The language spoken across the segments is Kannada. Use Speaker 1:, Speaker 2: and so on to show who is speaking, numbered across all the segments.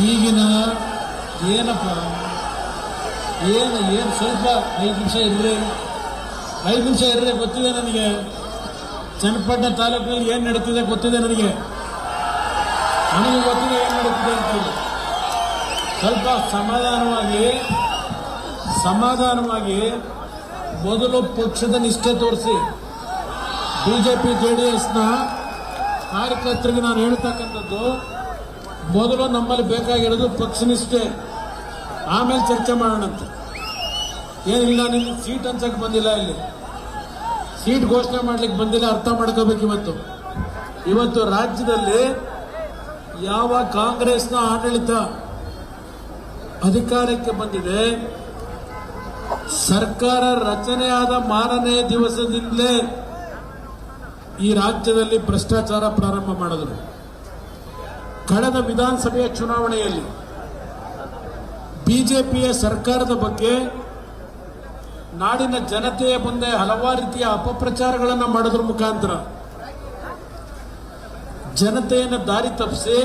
Speaker 1: ಈಗಿನ ಏನಪ್ಪ ಏನು ಸ್ವಲ್ಪ 5 ನಿಮಿಷ ಇರ್ರಿ, 5 ನಿಮಿಷ ಇರ್ರಿ. ಗೊತ್ತಿದೆ ನನಗೆ ಚನ್ನಪಟ್ಟಣ ತಾಲೂಕಿನಲ್ಲಿ ಏನು ನಡೀತಿದೆ ಗೊತ್ತಿದೆ, ನನಗೆ ಗೊತ್ತಿದೆ ಏನು ನಡೀತಿದೆ ಅಂತೀವಿ. ಸ್ವಲ್ಪ ಸಮಾಧಾನವಾಗಿ ಮೊದಲು ಪಕ್ಷದ ನಿಷ್ಠೆ ತೋರಿಸಿ. ಬಿಜೆಪಿ JDSನ ಕಾರ್ಯಕರ್ತರಿಗೆ ನಾನು ಹೇಳ್ತಕ್ಕಂಥದ್ದು, ಮೊದಲು ನಮ್ಮಲ್ಲಿ ಬೇಕಾಗಿರೋದು ಪಕ್ಷನಿಷ್ಠೆ, ಆಮೇಲೆ ಚರ್ಚೆ ಮಾಡೋಣಂತ. ಏನಿಲ್ಲ, ನಿಮ್ಗೆ ಸೀಟ್ ಹಂಚಕ್ಕೆ ಬಂದಿಲ್ಲ, ಇಲ್ಲಿ ಸೀಟ್ ಘೋಷಣೆ ಮಾಡ್ಲಿಕ್ಕೆ ಬಂದಿಲ್ಲ, ಅರ್ಥ ಮಾಡ್ಕೋಬೇಕು. ಇವತ್ತು ರಾಜ್ಯದಲ್ಲಿ ಯಾವ ಕಾಂಗ್ರೆಸ್ನ ಆಡಳಿತ ಅಧಿಕಾರಕ್ಕೆ ಬಂದಿದೆ, ಸರ್ಕಾರ ರಚನೆಯಾದ ಮಾರನೇ ದಿವಸದಿಂದಲೇ ಈ ರಾಜ್ಯದಲ್ಲಿ ಭ್ರಷ್ಟಾಚಾರ ಪ್ರಾರಂಭ ಮಾಡಿದರು. ಕಳೆದ ವಿಧಾನಸಭೆಯ ಚುನಾವಣೆಯಲ್ಲಿ ಬಿಜೆಪಿಯ ಸರ್ಕಾರದ ಬಗ್ಗೆ ನಾಡಿನ ಜನತೆಯ ಮುಂದೆ ಹಲವಾರು ರೀತಿಯ ಅಪಪ್ರಚಾರಗಳನ್ನು ಮಾಡೋದ್ರ ಮುಖಾಂತರ ಜನತೆಯನ್ನು ದಾರಿ ತಪ್ಪಿಸಿ,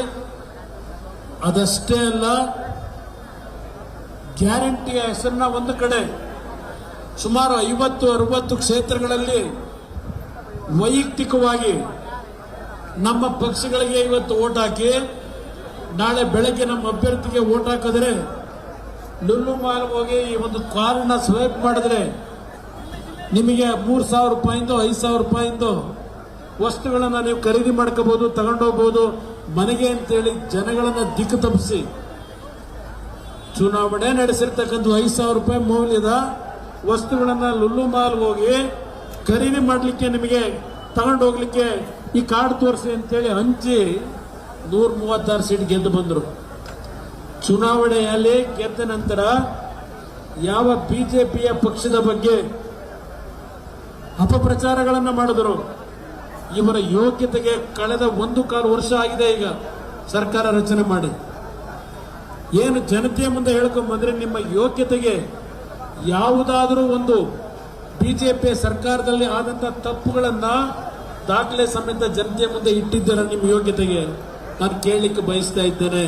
Speaker 1: ಅದಷ್ಟೇ ಅಲ್ಲ, ಗ್ಯಾರಂಟಿಯ ಹೆಸರನ್ನ ಒಂದು ಕಡೆ ಸುಮಾರು 50-60 ಕ್ಷೇತ್ರಗಳಲ್ಲಿ ವೈಯಕ್ತಿಕವಾಗಿ ನಮ್ಮ ಪಕ್ಷಗಳಿಗೆ ಇವತ್ತು ಓಟ್ ಹಾಕಿ, ನಾಳೆ ಬೆಳಗ್ಗೆ ನಮ್ಮ ಅಭ್ಯರ್ಥಿಗೆ ಓಟ್ ಹಾಕಿದ್ರೆ, ಲುಲ್ಲು ಮಾಲ್ ಹೋಗಿ ಈ ಒಂದು ಕಾರ್ನ ಸ್ವೈಪ್ ಮಾಡಿದ್ರೆ ನಿಮಗೆ 3,000 ರೂಪಾಯಿಂದ 5,000 ರೂಪಾಯಿಂದ ವಸ್ತುಗಳನ್ನು ನೀವು ಖರೀದಿ ಮಾಡ್ಕೋಬಹುದು, ತಗೊಂಡೋಗ್ಬೋದು ಮನೆಗೆ ಅಂತೇಳಿ ಜನಗಳನ್ನ ದಿಕ್ಕು ತಪ್ಪಿಸಿ ಚುನಾವಣೆ ನಡೆಸಿರ್ತಕ್ಕಂಥ 5,000 ರೂಪಾಯಿ ಮೌಲ್ಯದ ವಸ್ತುಗಳನ್ನ ಲುಲ್ಲು ಮಾಲ್ ಹೋಗಿ ಖರೀದಿ ಮಾಡಲಿಕ್ಕೆ, ನಿಮಗೆ ತಗೊಂಡು ಹೋಗ್ಲಿಕ್ಕೆ ಈ ಕಾರ್ಡ್ ತೋರಿಸಿ ಅಂತೇಳಿ ಹಂಚಿ 136 ಸೀಟ್ ಗೆದ್ದು ಬಂದರು. ಚುನಾವಣೆಯಲ್ಲಿ ಗೆದ್ದ ನಂತರ ಯಾವ ಬಿಜೆಪಿಯ ಪಕ್ಷದ ಬಗ್ಗೆ ಅಪಪ್ರಚಾರಗಳನ್ನು ಮಾಡಿದರು, ಇವರ ಯೋಗ್ಯತೆಗೆ ಕಳೆದ 1.25 ವರ್ಷ ಆಗಿದೆ ಈಗ ಸರ್ಕಾರ ರಚನೆ ಮಾಡಿ. ಏನು ಜನತೆಯ ಮುಂದೆ ಹೇಳ್ಕೊಂಡ್ಬಂದ್ರೆ, ನಿಮ್ಮ ಯೋಗ್ಯತೆಗೆ ಯಾವುದಾದರೂ ಒಂದು ಬಿಜೆಪಿ ಸರ್ಕಾರದಲ್ಲಿ ಆದಂತ ತಪ್ಪುಗಳನ್ನ ದಾಖಲೆ ಸಮೇತ ಜನತೆಯ ಮುಂದೆ ಇಟ್ಟಿದ್ದೀರ ನಿಮ್ಮ ಯೋಗ್ಯತೆಗೆ? ನಾನು ಕೇಳಲಿಕ್ಕೆ ಬಯಸ್ತಾ ಇದ್ದೇನೆ.